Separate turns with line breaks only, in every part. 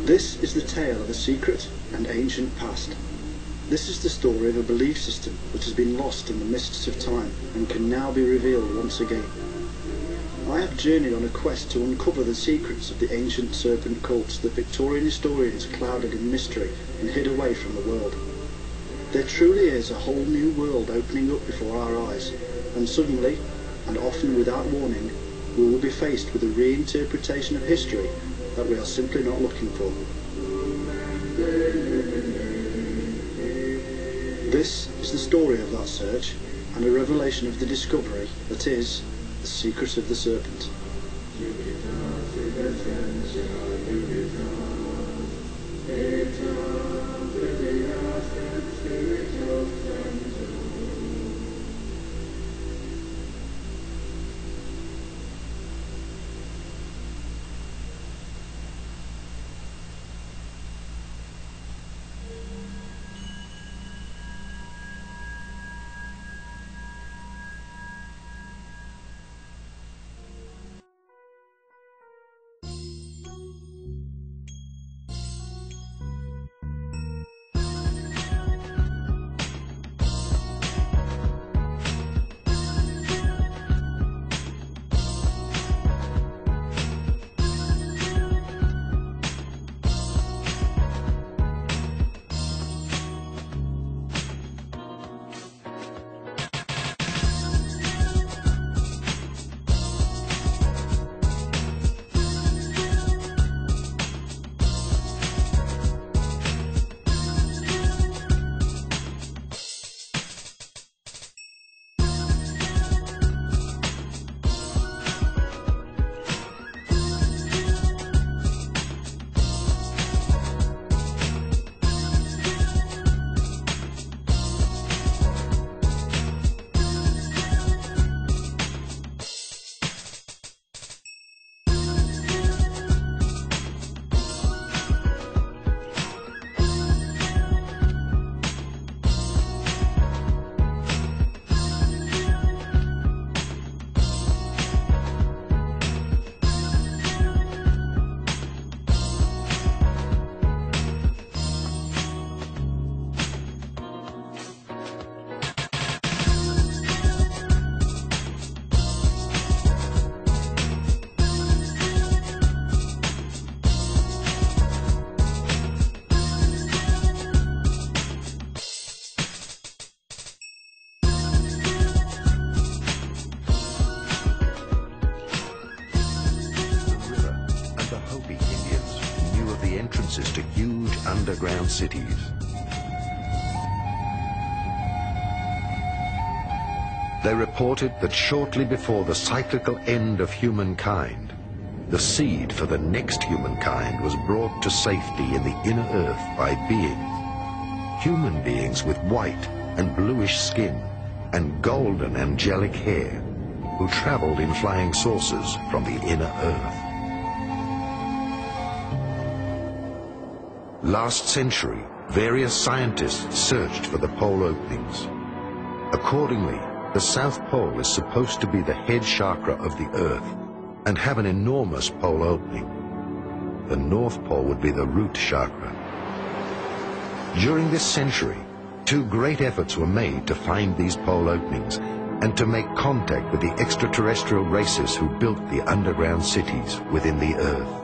This is the tale of a secret and ancient past. This is the story of a belief system that has been lost in the mists of time and can now be revealed once again. I have journeyed on a quest to uncover the secrets of the ancient serpent cults that Victorian historians clouded in mystery and hid away from the world. There truly is a whole new world opening up before our eyes, and suddenly, and often without warning, we will be faced with a reinterpretation of history that we are simply not looking for. This is the story of that search and a revelation of the discovery that is the secret of the serpent.
To huge underground cities. They reported that shortly before the cyclical end of humankind, the seed for the next humankind was brought to safety in the inner earth by human beings with white and bluish skin and golden angelic hair, who traveled in flying saucers from the inner earth. Last century, various scientists searched for the pole openings. Accordingly, the South Pole is supposed to be the head chakra of the Earth and have an enormous pole opening. The North Pole would be the root chakra. During this century, two great efforts were made to find these pole openings and to make contact with the extraterrestrial races who built the underground cities within the Earth.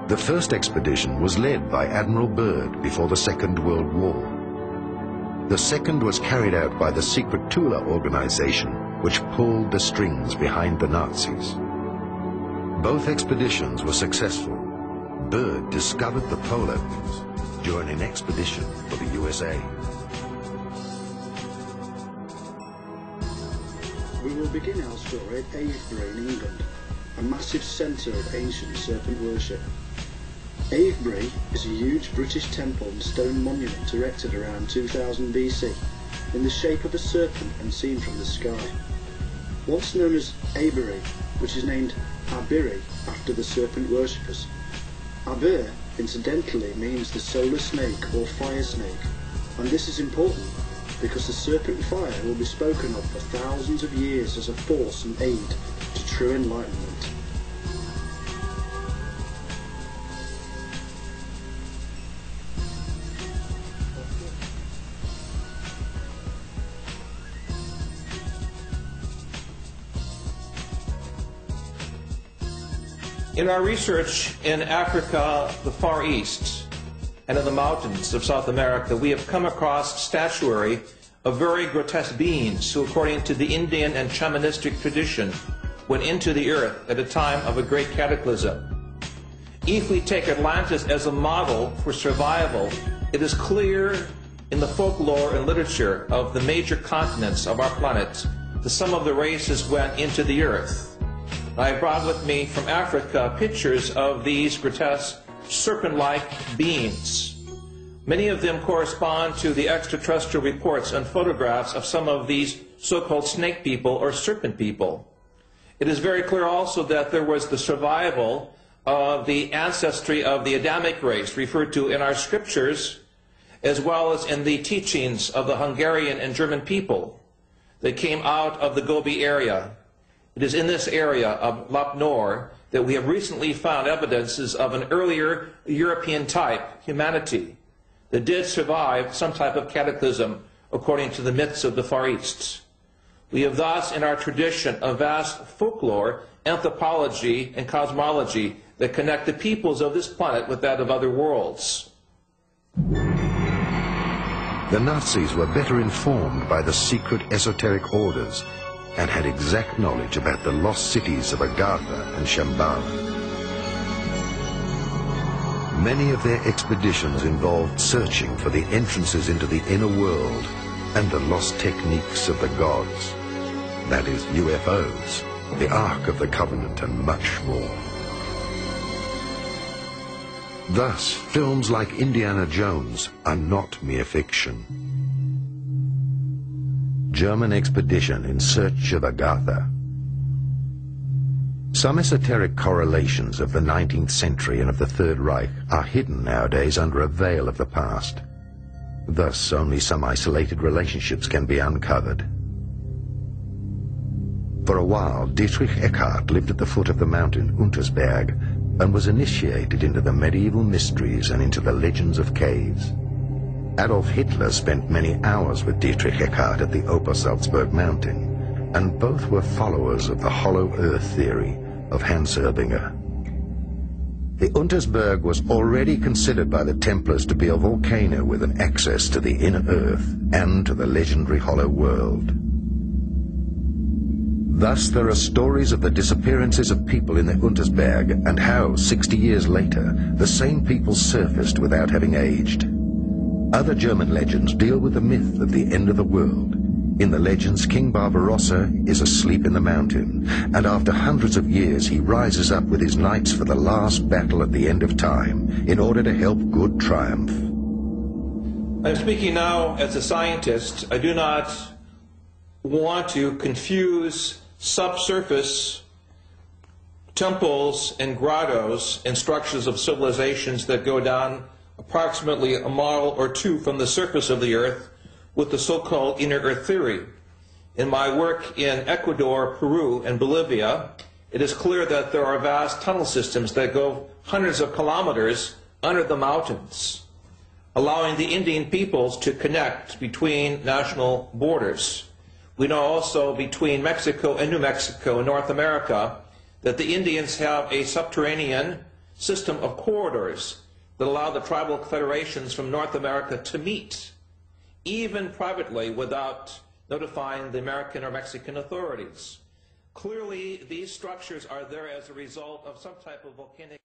The first expedition was led by Admiral Byrd before the Second World War. The second was carried out by the secret Tula organization, which pulled the strings behind the Nazis. Both expeditions were successful. Byrd discovered the pole openings during an expedition for the USA.
We will begin our story at Avebury in England, a massive centre of ancient serpent worship. Avebury is a huge British temple and stone monument erected around 2000 BC in the shape of a serpent and seen from the sky. Once known as Avebury, which is named Abiri after the serpent worshippers. Aber, incidentally, means the solar snake or fire snake, and this is important because the serpent fire will be spoken of for thousands of years as a force and aid to true enlightenment.
In our research in Africa, the Far East, and in the mountains of South America, we have come across statuary of very grotesque beings who, according to the Indian and shamanistic tradition, went into the earth at a time of a great cataclysm. If we take Atlantis as a model for survival, it is clear in the folklore and literature of the major continents of our planet that some of the races went into the earth. I brought with me from Africa pictures of these grotesque serpent-like beings. Many of them correspond to the extraterrestrial reports and photographs of some of these so-called snake people or serpent people. It is very clear also that there was the survival of the ancestry of the Adamic race, referred to in our scriptures, as well as in the teachings of the Hungarian and German people that came out of the Gobi area. It is in this area of Lap Nor that we have recently found evidences of an earlier European type humanity that did survive some type of cataclysm according to the myths of the Far East. We have thus in our tradition a vast folklore, anthropology, and cosmology that connect the peoples of this planet with that of other worlds.
The Nazis were better informed by the secret esoteric orders and had exact knowledge about the lost cities of Agartha and Shambhala. Many of their expeditions involved searching for the entrances into the inner world and the lost techniques of the gods, that is, UFOs, the Ark of the Covenant, and much more. Thus, films like Indiana Jones are not mere fiction. German expedition in search of Agartha. Some esoteric correlations of the 19th century and of the Third Reich are hidden nowadays under a veil of the past. Thus, only some isolated relationships can be uncovered. For a while, Dietrich Eckart lived at the foot of the mountain Untersberg and was initiated into the medieval mysteries and into the legends of caves. Adolf Hitler spent many hours with Dietrich Eckart at the Obersalzberg mountain, and both were followers of the hollow earth theory of Hans Erbinger. The Untersberg was already considered by the Templars to be a volcano with an access to the inner earth and to the legendary hollow world. Thus, there are stories of the disappearances of people in the Untersberg and how, 60 years later, the same people surfaced without having aged. Other German legends deal with the myth of the end of the world. In the legends, King Barbarossa is asleep in the mountain, and after hundreds of years he rises up with his knights for the last battle at the end of time, in order to help good triumph.
I'm speaking now as a scientist. I do not want to confuse subsurface temples and grottos and structures of civilizations that go down approximately a mile or two from the surface of the earth with the so-called inner earth theory. In my work in Ecuador, Peru, and Bolivia, it is clear that there are vast tunnel systems that go hundreds of kilometers under the mountains, allowing the Indian peoples to connect between national borders. We know also between Mexico and New Mexico in North America that the Indians have a subterranean system of corridors that allow the tribal federations from North America to meet, even privately, without notifying the American or Mexican authorities. Clearly, these structures are there as a result of some type of volcanic...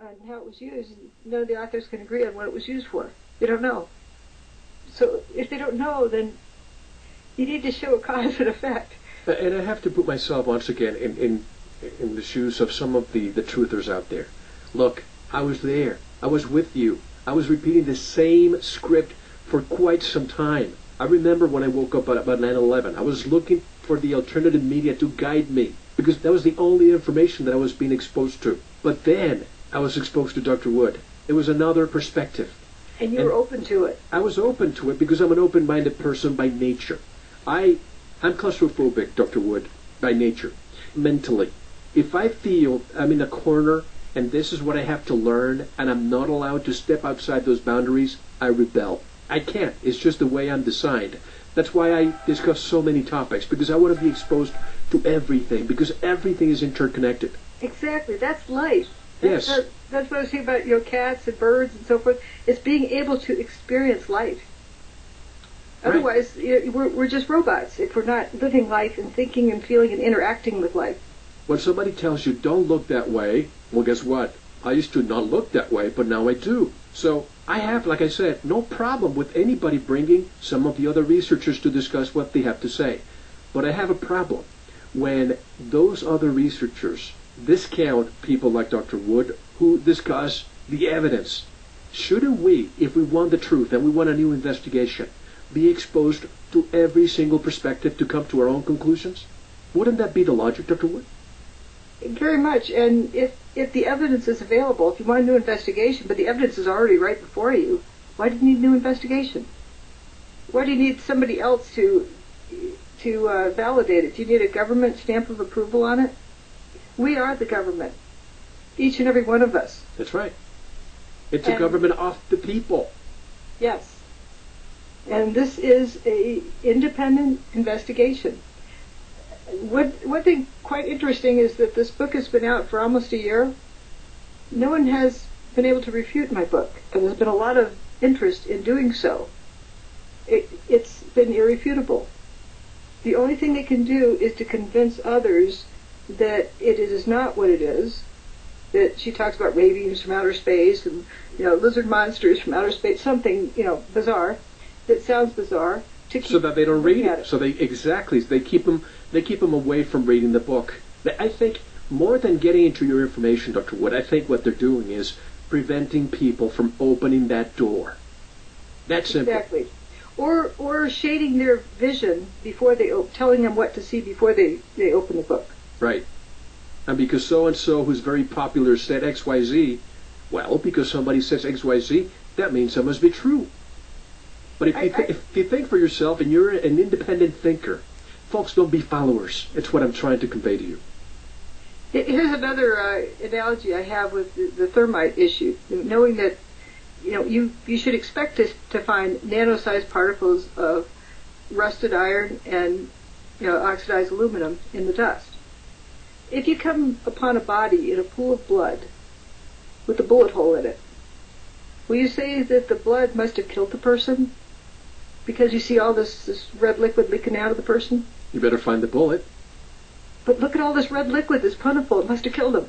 On how it was used, none of the authors can agree on what it was used for. They don't know. So if they don't know, then you need to show a cause and effect.
And I have to put myself once again in the shoes of some of the truthers out there. Look, I was there. I was with you. I was repeating the same script for quite some time. I remember when I woke up about 9/11. I was looking for the alternative media to guide me, because that was the only information that I was being exposed to. But then I was exposed to Dr. Wood. It was another perspective.
And you were open to it.
I was open to it because I'm an open-minded person by nature. I'm claustrophobic, Dr. Wood, by nature, mentally. If I feel I'm in a corner and this is what I have to learn and I'm not allowed to step outside those boundaries, I rebel. I can't. It's just the way I'm designed. That's why I discuss so many topics, because I want to be exposed to everything, because everything is interconnected.
Exactly. That's life.
Yes.
That's what I say about cats and birds and so forth. It's being able to experience life.
Right.
Otherwise, we're just robots if we're not living life and thinking and feeling and interacting with life.
When somebody tells you, don't look that way, well, guess what? I used to not look that way, but now I do. So I have, like I said, no problem with anybody bringing some of the other researchers to discuss what they have to say. But I have a problem when those other researchers discount people like Dr. Wood who discuss the evidence. Shouldn't we, if we want the truth and we want a new investigation, be exposed to every single perspective to come to our own conclusions? Wouldn't that be the logic, Dr. Wood?
Very much. And if the evidence is available, if you want a new investigation, but the evidence is already right before you, why do you need a new investigation? Why do you need somebody else to validate it? Do you need a government stamp of approval on it? We are the government, each and every one of us.
That's right. It's a government of the people.
Yes. And this is a independent investigation. One thing quite interesting is that this book has been out for almost a year. No one has been able to refute my book, and there's been a lot of interest in doing so. It's been irrefutable. The only thing they can do is to convince others that it is not what it is, that she talks about ray beams from outer space and lizard monsters from outer space, something bizarre that sounds bizarre, to keep
so that they don't read
it.
So they keep them away from reading the book. I think more than getting into your information, Dr. Wood, I think what they're doing is preventing people from opening that door. That's simple.
Exactly. Or shading their vision before telling them what to see before they open the book.
Right. And because so-and-so who's very popular said XYZ, well, because somebody says XYZ, that means it must be true. But if you think for yourself and you're an independent thinker, folks, don't be followers. It's what I'm trying to convey to you.
Here's another analogy I have with the thermite issue. Knowing that you should expect to find nano-sized particles of rusted iron and oxidized aluminum in the dust. If you come upon a body in a pool of blood with a bullet hole in it, will you say that the blood must have killed the person because you see all this red liquid leaking out of the person?
You better find the bullet.
But look at all this red liquid that's plentiful. It must have killed him.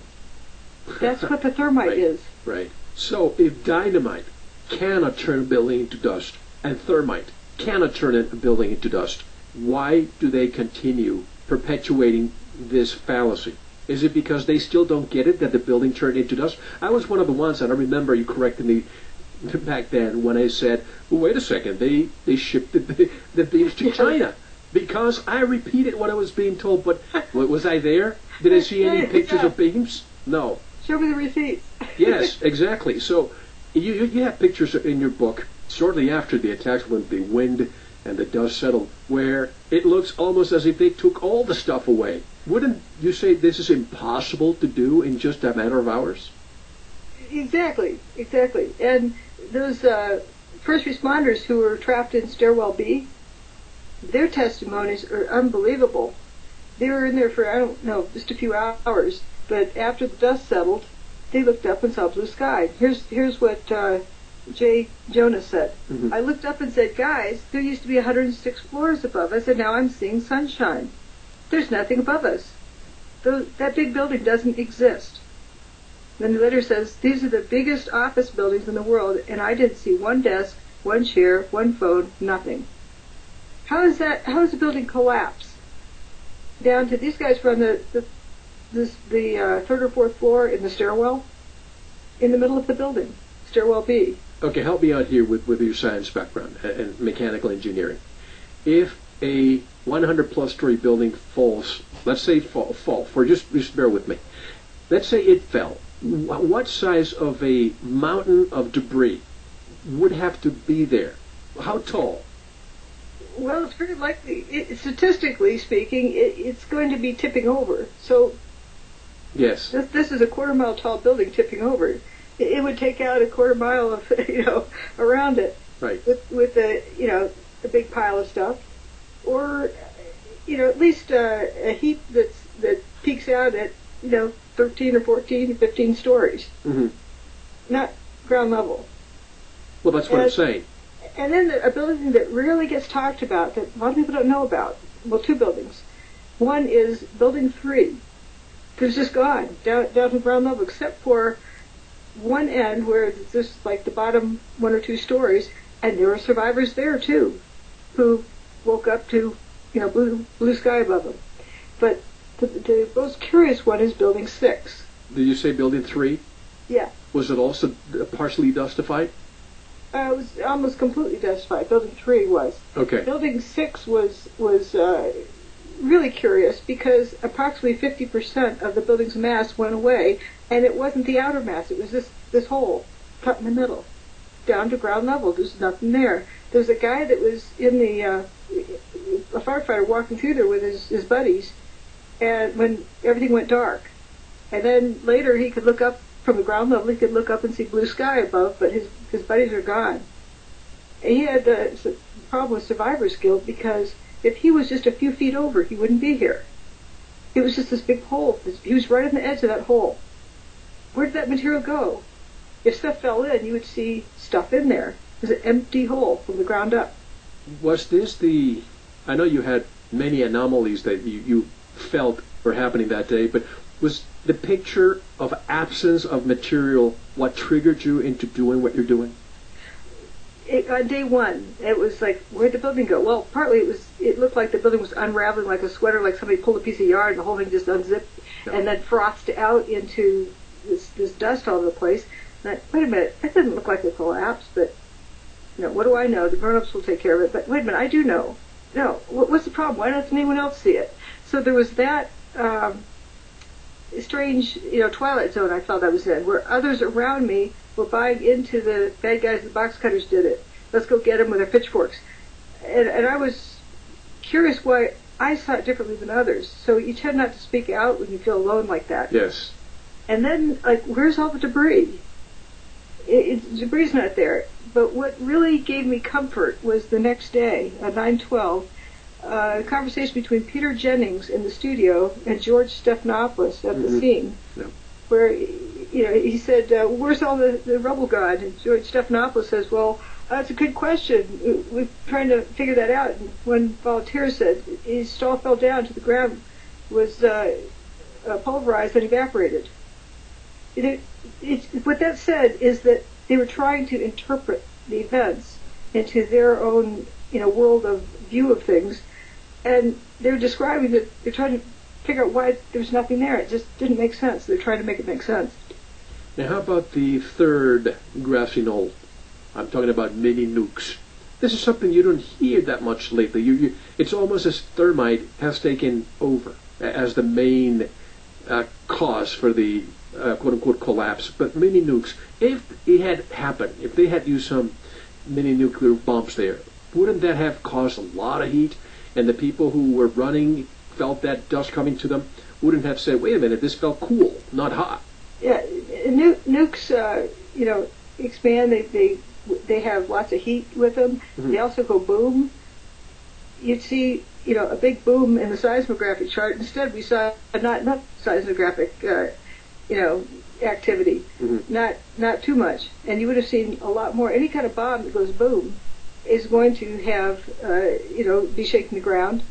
That's what the thermite
Right.
is.
Right. So if dynamite cannot turn a building into dust, and thermite cannot turn a building into dust, why do they continue perpetuating this fallacy? Is it because they still don't get it that the building turned into dust? I was one of the ones, and I remember you correcting me back then when I said, well, wait a second, they shipped the beams to China. Because I repeated what I was being told, but was I there? Did I see any pictures of beams? No.
Show me the receipts.
Yes, exactly. So you have pictures in your book shortly after the attacks when the wind and the dust settled, where it looks almost as if they took all the stuff away. Wouldn't you say this is impossible to do in just a matter of hours?
Exactly. And those first responders who were trapped in Stairwell B, their testimonies are unbelievable. They were in there for, I don't know, just a few hours, but after the dust settled, they looked up and saw blue sky. Here's what Jay Jonas said.
Mm-hmm.
I looked up and said, guys, there used to be 106 floors above us, and now I'm seeing sunshine. There's nothing above us. That big building doesn't exist. Then the letter says, these are the biggest office buildings in the world, and I didn't see one desk, one chair, one phone, nothing. How does the building collapse? Down to these guys were on the third or fourth floor in the stairwell, in the middle of the building, Stairwell B.
Okay, help me out here with your science background and mechanical engineering. If a 100-plus story building falls, let's say fall, for just bear with me. Let's say it fell. What size of a mountain of debris would have to be there? How tall?
Well, it's very likely, statistically speaking, it's going to be tipping over. So,
yes,
this is a quarter-mile tall building tipping over. It would take out a quarter mile of, around it.
Right.
With a big pile of stuff. or at least a heap that peaks out at 13 or 14 or 15 stories, not ground level.
Well, that's what I'm saying.
And then a building that rarely gets talked about, that a lot of people don't know about, well, two buildings. One is Building 3. It was just gone, down to ground level, except for one end where it's just like the bottom 1 or 2 stories, and there were survivors there, too, who woke up to, blue sky above them. But the most curious one is Building 6.
Did you say Building 3?
Yeah.
Was it also partially dustified?
It was almost completely dustified. Building 3 was.
Okay.
Building 6 was really curious because approximately 50% of the building's mass went away, and it wasn't the outer mass. It was this hole cut in the middle, down to ground level. There's nothing there. There was a guy that was in a firefighter walking through there with his buddies, and when everything went dark, and then later he could look up from the ground level. He could look up and see blue sky above, but his buddies are gone. And he had a problem with survivor's guilt because if he was just a few feet over, he wouldn't be here. It was just this big hole. He was right on the edge of that hole. Where did that material go? If stuff fell in, you would see stuff in there. It was an empty hole from the ground up.
Was this I know you had many anomalies that you felt were happening that day, but was the picture of absence of material what triggered you into doing what you're doing?
On day one, it was like, where'd the building go? Well, partly it looked like the building was unraveling like a sweater, like somebody pulled a piece of yarn and the whole thing just unzipped and then frothed out into this dust all over the place. And wait a minute, that doesn't look like a collapse, but what do I know? The grown-ups will take care of it. But wait a minute, I do know. No, what's the problem? Why doesn't anyone else see it? So there was that strange, twilight zone I felt I was in, where others around me were buying into the bad guys, the box cutters did it. Let's go get them with their pitchforks. And I was curious why I saw it differently than others. So you tend not to speak out when you feel alone like that.
Yes.
And then, where's all the debris? Debris's not there. But what really gave me comfort was the next day, at 9/12, a conversation between Peter Jennings in the studio and George Stephanopoulos at the scene, where he said, "Where's all the rubble gone?" And George Stephanopoulos says, "Well, that's a good question. We're trying to figure that out." And one volunteer said his stall fell down to the ground, was pulverized and evaporated. What that said is that they were trying to interpret the events into their own, world of view of things, and they're describing that they're trying to figure out why there's nothing there. It just didn't make sense. They're trying to make it make sense.
Now, how about the third grassy knoll? I'm talking about mini nukes. This is something you don't hear that much lately. It's almost as thermite has taken over as the main cause for the quote-unquote collapse. But mini nukes, if it had happened, if they had used some mini nuclear bombs there, wouldn't that have caused a lot of heat? And the people who were running felt that dust coming to them, wouldn't have said, wait a minute, this felt cool, not hot.
Yeah, nukes, expand. They have lots of heat with them. They also go boom. You'd see, a big boom in the seismographic chart. Instead, we saw not enough seismographic, activity. Not too much. And you would have seen a lot more. Any kind of bomb that goes boom is going to have, be shaking the ground.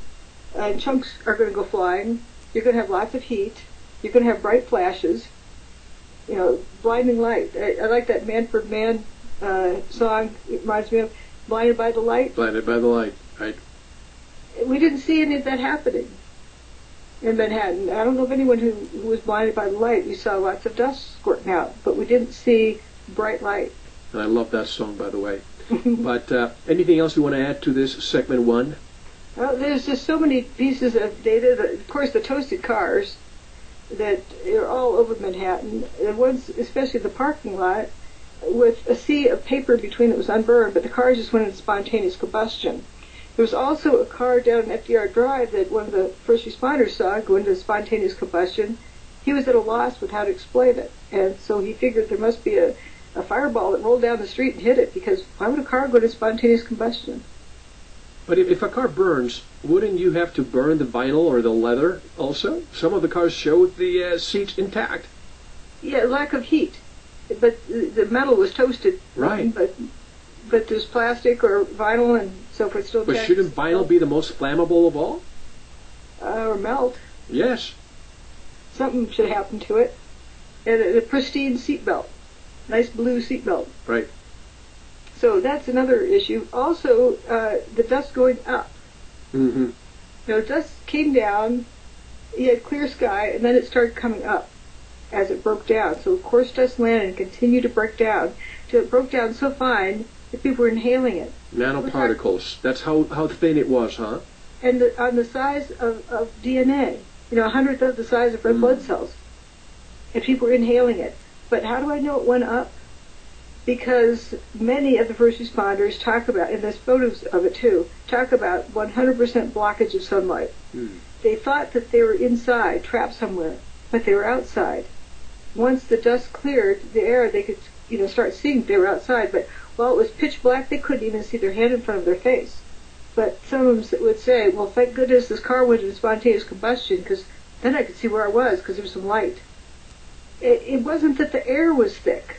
And chunks are going to go flying. You're going to have lots of heat. You're going to have bright flashes. Blinding light. I like that Manfred Mann song. It reminds me of Blinded by the Light.
Blinded by the light, right.
We didn't see any of that happening in Manhattan. I don't know of anyone who was blinded by the light. We saw lots of dust squirting out, but we didn't see bright light.
And I love that song, by the way. But anything else you want to add to this segment 1?
Well, there's just so many pieces of data. Of course, the toasted cars that are all over Manhattan. The ones, especially the parking lot, with a sea of paper between that was unburned, but the cars just went into spontaneous combustion. There was also a car down FDR Drive that one of the first responders saw go into spontaneous combustion. He was at a loss with how to explain it, and so he figured there must be a fireball that rolled down the street and hit it, because why would a car go into spontaneous combustion?
But if a car burns, wouldn't you have to burn the vinyl or the leather also? Some of the cars show the seats intact.
Yeah, lack of heat. But the metal was toasted.
Right.
But there's plastic or vinyl and so forth still.
But shouldn't vinyl be the most flammable of all?
Or melt.
Yes.
Something should happen to it. And a pristine seatbelt. Nice blue seatbelt.
Right.
So that's another issue. Also, the dust going up.
Mm-hmm.
Dust came down, you had clear sky, and then it started coming up as it broke down. So coarse dust landed and continued to break down till it broke down so fine that people were inhaling it.
Nanoparticles. That's how thin it was, huh?
And on the size of DNA, 100th of the size of red blood cells. And people were inhaling it. But how do I know it went up? Because many of the first responders talk about, and there's photos of it too, talk about 100% blockage of sunlight. They thought that they were inside, trapped somewhere, but they were outside. Once the dust cleared the air, they could, start seeing they were outside. But while it was pitch black, they couldn't even see their hand in front of their face. But some of them would say, well, thank goodness this car went into spontaneous combustion, because then I could see where I was, because there was some light. It wasn't that the air was thick.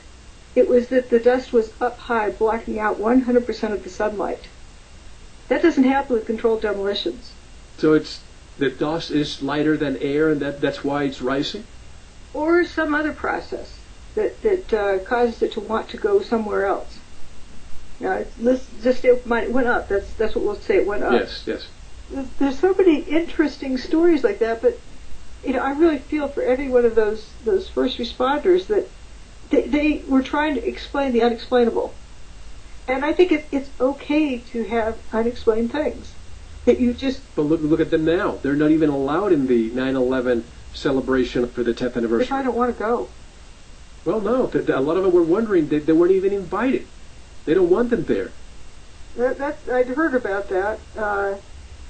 It was that the dust was up high, blocking out 100% of the sunlight. That doesn't happen with controlled demolitions.
So the dust is lighter than air, and that's why it's rising?
Or some other process that causes it to want to go somewhere else. Now, let's just say it went up. That's what we'll say, it went up.
Yes.
There's so many interesting stories like that, but I really feel for every one of those first responders that they were trying to explain the unexplainable. And I think it's okay to have unexplained things. That you just...
But look at them now. They're not even allowed in the 9/11 celebration for the 10th anniversary.
If I don't want to go.
Well, no. A lot of them were wondering that they weren't even invited. They don't want them there.
I'd heard about that. I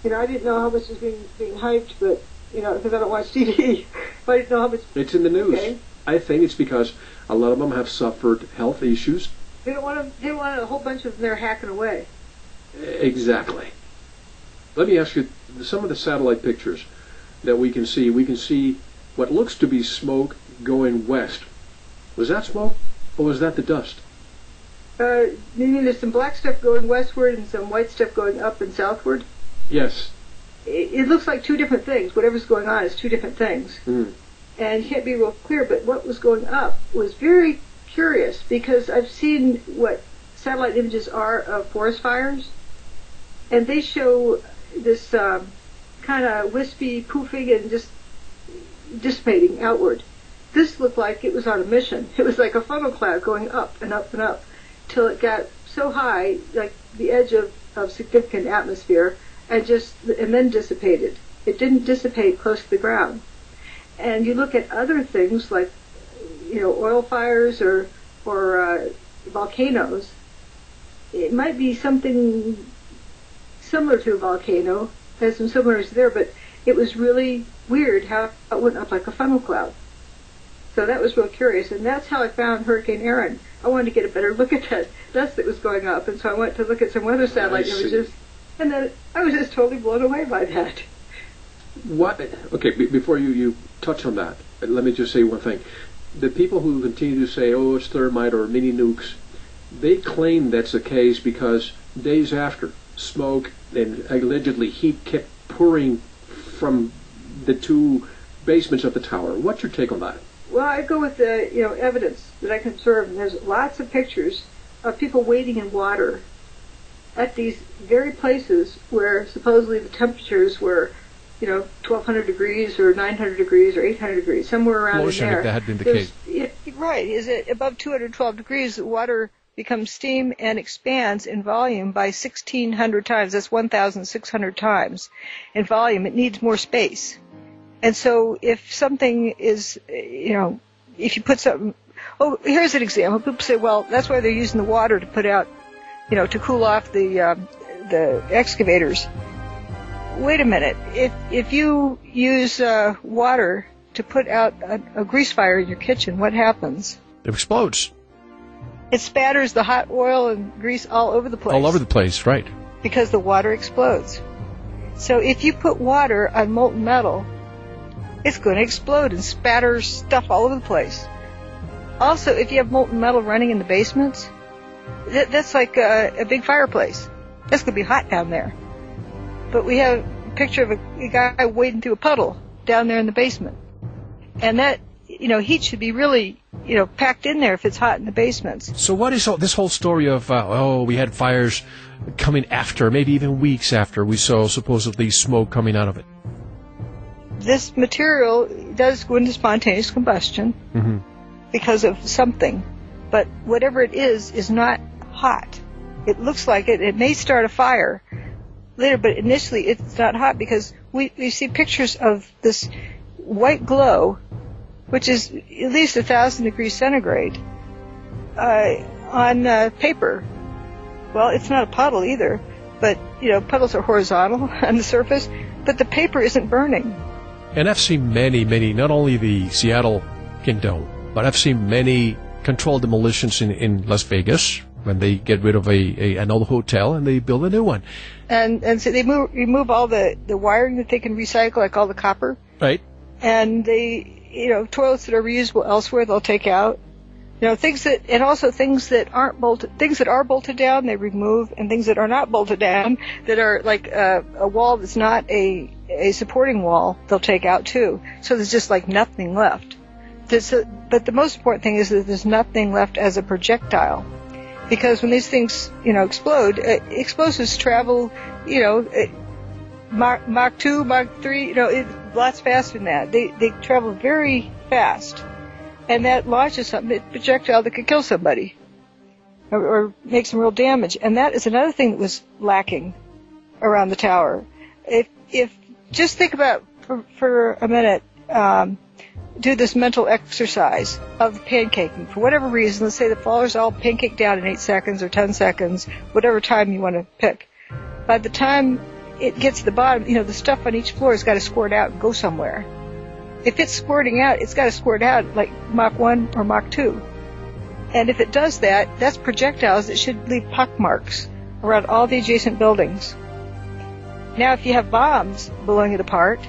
didn't know how much was being hyped, but, because I don't watch TV. But I didn't know how much...
It's in the news.
Okay.
I think it's because a lot of them have suffered health issues.
They don't want a whole bunch of them there hacking away.
Exactly. Let me ask you, some of the satellite pictures that we can see what looks to be smoke going west. Was that smoke, or was that the dust?
You mean there's some black stuff going westward and some white stuff going up and southward?
Yes.
It looks like two different things. Whatever's going on is two different things. And you can't be real clear, but what was going up was very curious, because I've seen what satellite images are of forest fires, and they show this kind of wispy poofing and just dissipating outward. This looked like it was on a mission. It was like a funnel cloud going up and up and up till it got so high, like the edge of significant atmosphere, and then dissipated. It didn't dissipate close to the ground. And you look at other things like, oil fires or volcanoes. It might be something similar to a volcano. There's some similarities there, but it was really weird how it went up like a funnel cloud. So that was real curious, and that's how I found Hurricane Erin. I wanted to get a better look at that dust that was going up, and so I went to look at some weather satellite images, and then I was just totally blown away by that.
What? Okay, before you touch on that, let me just say one thing. The people who continue to say, oh, it's thermite or mini nukes, they claim that's the case because days after, smoke and allegedly heat kept pouring from the two basements of the tower. What's your take on that?
Well, I go with the evidence that I can observe, and there's lots of pictures of people waiting in water at these very places where supposedly the temperatures were 1,200 degrees or 900 degrees or 800 degrees, somewhere around in there.
If that had been the case.
Right. Is it above 212 degrees, the water becomes steam and expands in volume by 1,600 times. That's 1,600 times in volume. It needs more space. And so if something is, if you put something... Oh, here's an example. People say, well, that's why they're using the water to put out, to cool off the excavators. Wait a minute. If you use water to put out a grease fire in your kitchen, what happens?
It explodes.
It spatters the hot oil and grease all over the place.
All over the place, right.
because the water explodes. So if you put water on molten metal, it's going to explode and spatter stuff all over the place. Also, if you have molten metal running in the basements, that's like a big fireplace. That's going to be hot down there. But we have a picture of a guy wading through a puddle down there in the basement. And that, heat should be really, packed in there if it's hot in the basements.
So what is this whole story of, we had fires coming after, maybe even weeks after we saw supposedly smoke coming out of it?
This material does go into spontaneous combustion because of something. But whatever it is not hot. It looks like it. It may start a fire later, but initially it's not hot because we see pictures of this white glow, which is at least 1,000 degrees centigrade, on paper. Well, it's not a puddle either, but, puddles are horizontal on the surface, but the paper isn't burning.
And I've seen many, not only the Seattle Kingdom, but I've seen many controlled demolitions in Las Vegas when they get rid of an old hotel and they build a new one.
And so they remove all the wiring that they can recycle, like all the copper.
Right.
And they, toilets that are reusable elsewhere, they'll take out. Things that aren't bolted, things that are bolted down, they remove, and things that are not bolted down, that are like a wall that's not a supporting wall, they'll take out too. So there's just like nothing left. But the most important thing is that there's nothing left as a projectile. Because when these things, explode, explosives travel, Mach 2, Mach 3, lots faster than that. They travel very fast. And that launches something, a projectile that could kill somebody or make some real damage. And that is another thing that was lacking around the tower. If just think about for a minute, do this mental exercise of pancaking. For whatever reason, let's say the fallers all pancake down in 8 seconds or 10 seconds, whatever time you want to pick. By the time it gets to the bottom, the stuff on each floor has got to squirt out and go somewhere. If it's squirting out, it's got to squirt out like Mach 1 or Mach 2. And if it does that, that's projectiles that should leave pock marks around all the adjacent buildings. Now, if you have bombs blowing it apart,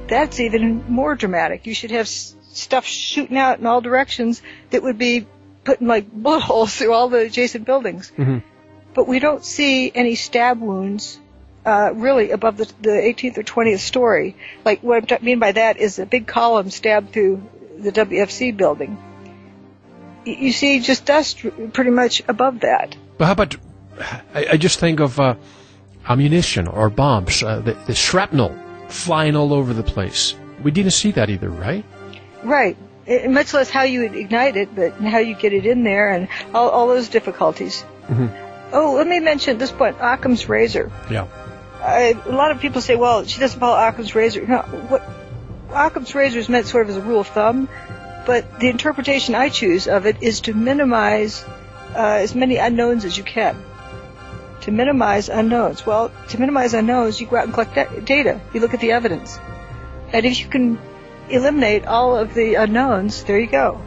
that's even more dramatic. You should have stuff shooting out in all directions that would be putting like bullet holes through all the adjacent buildings. Mm-hmm. But we don't see any stab wounds really above the 18th or 20th story. Like what I mean by that is a big column stabbed through the WFC building. You see just dust pretty much above that.
But how about, I just think of ammunition or bombs, the shrapnel flying all over the place. We didn't see that either, right?
Right. Much less how you would ignite it, but how you get it in there and all those difficulties. Mm-hmm. Oh, let me mention at this point Occam's razor.
Yeah.
A lot of people say, well, she doesn't follow Occam's razor. No, what Occam's razor is meant sort of as a rule of thumb, but the interpretation I choose of it is to minimize as many unknowns as you can. To minimize unknowns. Well, to minimize unknowns, you go out and collect data. You look at the evidence. And if you can eliminate all of the unknowns, there you go.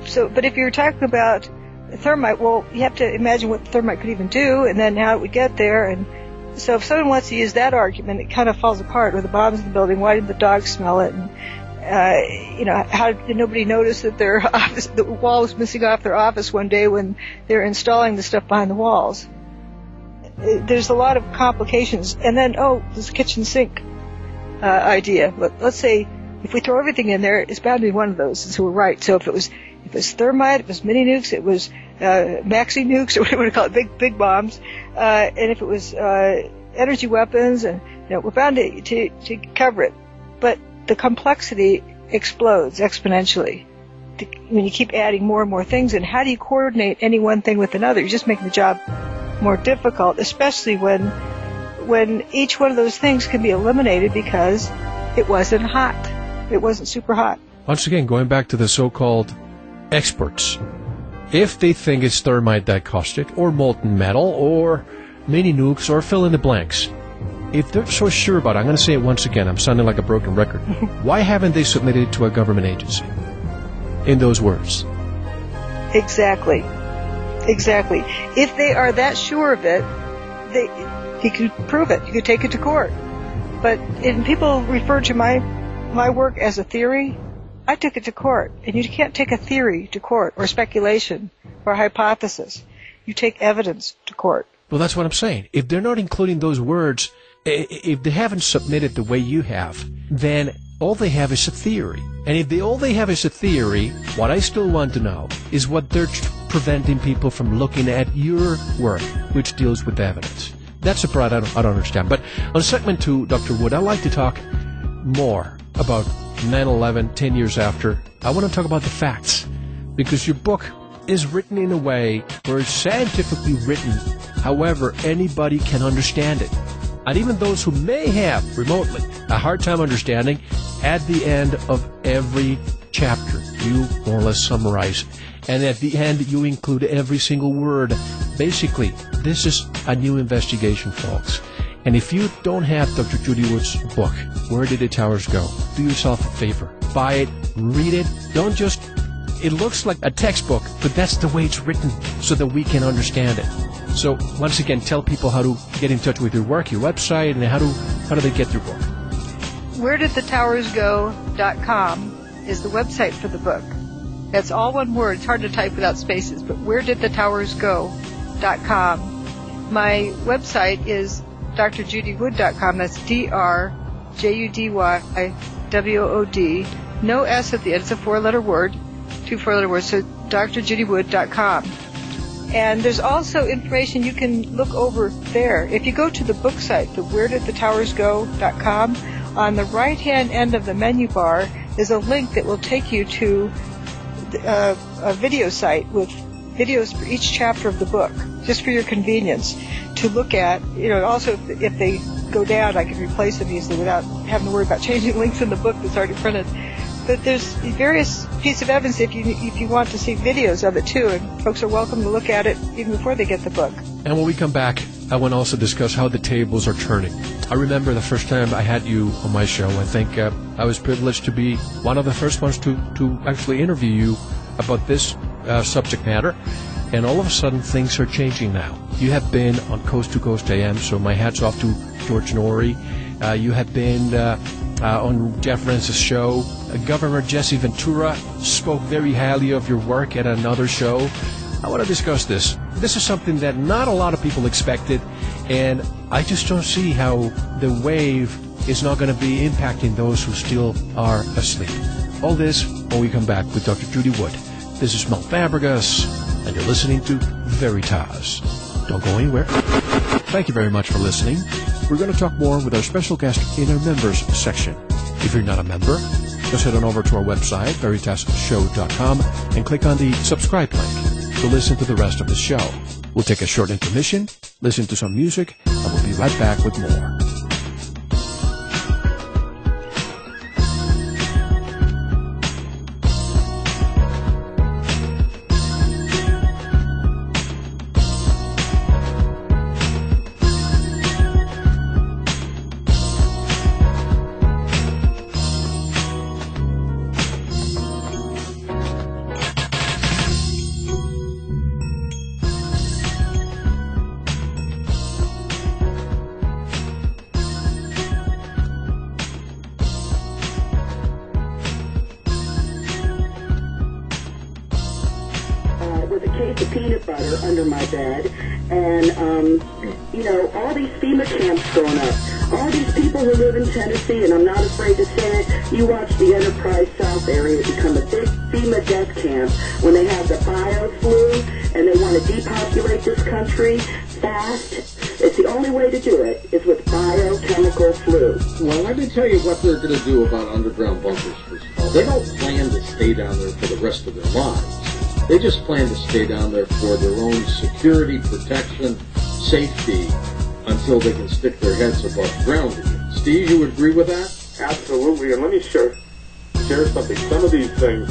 So, but if you're talking about thermite, well, you have to imagine what the thermite could even do, and then how it would get there. And so if someone wants to use that argument, it kind of falls apart. Or the bombs in the building, why did the dogs smell it? And, how did nobody notice that their office, the wall was missing off their office one day when they were installing the stuff behind the walls? There's a lot of complications. And then, this kitchen sink idea. Let's say if we throw everything in there, it's bound to be one of those. And so we're right. So if it was thermite, it was mini nukes, it was maxi nukes, or whatever you want to call it, big bombs, and if it was energy weapons, and we're bound to cover it. But the complexity explodes exponentially when you keep adding more and more things. And how do you coordinate any one thing with another? You're just making the job more difficult, especially when each one of those things can be eliminated because it wasn't hot. It wasn't super hot.
Once again, going back to the so-called experts, if they think it's thermite that caused it, or molten metal, or mini nukes, or fill in the blanks, if they're so sure about it, I'm going to say it once again, I'm sounding like a broken record, why haven't they submitted it to a government agency in those words?
Exactly. If they are that sure of it, you could prove it. You could take it to court. But if people refer to my work as a theory, I took it to court. And you can't take a theory to court, or speculation, or hypothesis. You take evidence to court.
Well, that's what I'm saying. If they're not including those words, if they haven't submitted the way you have, then all they have is a theory. And if all they have is a theory, what I still want to know is what they're preventing people from looking at your work, which deals with evidence. That's the part I don't understand. But on segment 2, Dr. Wood, I'd like to talk more about 9/11, 10 years after. I want to talk about the facts, because your book is written in a way where it's scientifically written. However, anybody can understand it. And even those who may have, remotely, a hard time understanding, at the end of every chapter, you more or less summarize. And at the end, you include every single word. Basically, this is a new investigation, folks. And if you don't have Dr. Judy Wood's book, Where Did the Towers Go?, do yourself a favor. Buy it, read it. Don't just... It looks like a textbook, but that's the way it's written so that we can understand it. So, once again, tell people how to get in touch with your work, your website, and how do they get your book.
WhereDidTheTowersGo.com is the website for the book. That's all one word. It's hard to type without spaces, but WhereDidTheTowersGo.com. My website is drjudywood.com. That's DRJUDYWOOD. No S at the end. It's a 4-letter word. 2 4-letter words. So drjudywood.com. And there's also information you can look over there. If you go to the book site, the WhereDidTheTowersGo.com, on the right-hand end of the menu bar is a link that will take you to a video site with videos for each chapter of the book, just for your convenience to look at. Also, if they go down, I can replace them easily without having to worry about changing links in the book that's already printed. But there's various pieces of evidence if you want to see videos of it too, and folks are welcome to look at it even before they get the book.
And when we come back, I want to also discuss how the tables are turning. I remember the first time I had you on my show. I think I was privileged to be one of the first ones to actually interview you about this subject matter. And all of a sudden, things are changing now. You have been on Coast to Coast AM, so my hat's off to George Norrie. You have been on Jeff Rense's show. Governor Jesse Ventura spoke very highly of your work at another show. I want to discuss this. This is something that not a lot of people expected, and I just don't see how the wave is not going to be impacting those who still are asleep. All this when we come back with Dr. Judy Wood. This is Mel Fabregas, and you're listening to Veritas. Don't go anywhere. Thank you very much for listening. We're going to talk more with our special guest in our members section. If you're not a member, just head on over to our website, veritasshow.com, and click on the subscribe link to listen to the rest of the show. We'll take a short intermission, listen to some music, and we'll be right back with more.
With a case of peanut butter under my bed, and all these FEMA camps going up. All these people who live in Tennessee, and I'm not afraid to say it, you watch the Enterprise South area become a big FEMA death camp when they have the bio flu, and they want to depopulate this country fast. It's the only way to do it is with biochemical flu.
Well, let me tell you what they're going to do about underground bunkers, first of all. They don't plan to stay down there for the rest of their lives. They just plan to stay down there for their own security, protection, safety, until they can stick their heads above ground again. Steve, you would agree with that?
Absolutely, and let me share something. Some of these things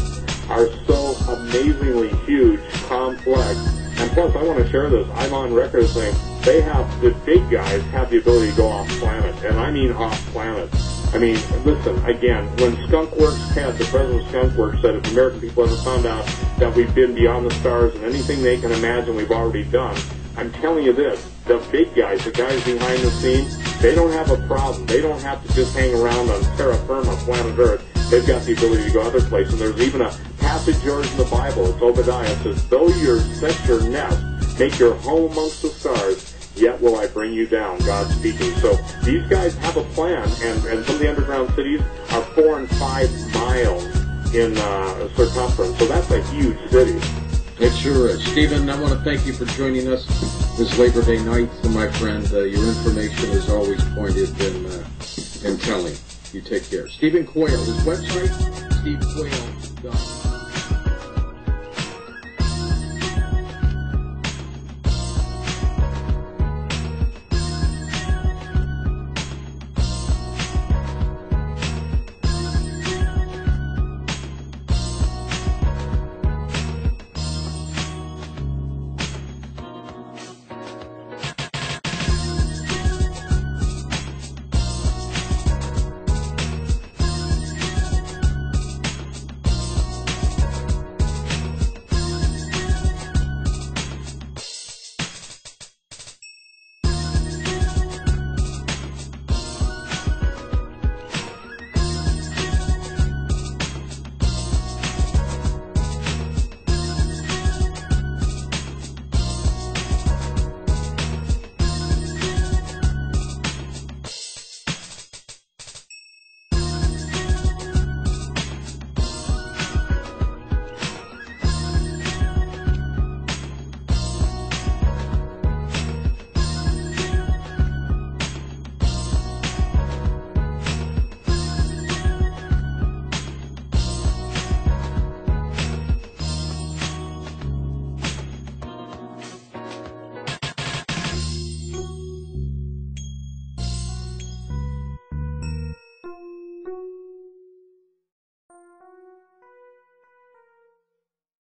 are so amazingly huge, complex, and plus I want to share this. I'm on record as saying the big guys have the ability to go off planet, and I mean off planet. I mean, listen, again, when Skunkworks the president of Skunkworks said if the American people ever found out that we've been beyond the stars and anything they can imagine we've already done, I'm telling you this, the big guys, the guys behind the scenes, they don't have a problem. They don't have to just hang around on terra firma, planet Earth. They've got the ability to go other places. And there's even a passage, George, in the Bible. It's Obadiah. It says, though you set your nest, make your home amongst the stars, yet will I bring you down, God speaking. So these guys have a plan, and some of the underground cities are 4 and 5 miles in circumference. So that's a huge city.
It sure is. Stephen, I want to thank you for joining us this Labor Day night. And my friend, your information is always pointed and telling. You take care. Stephen Quayle, his website, stevequayle.com.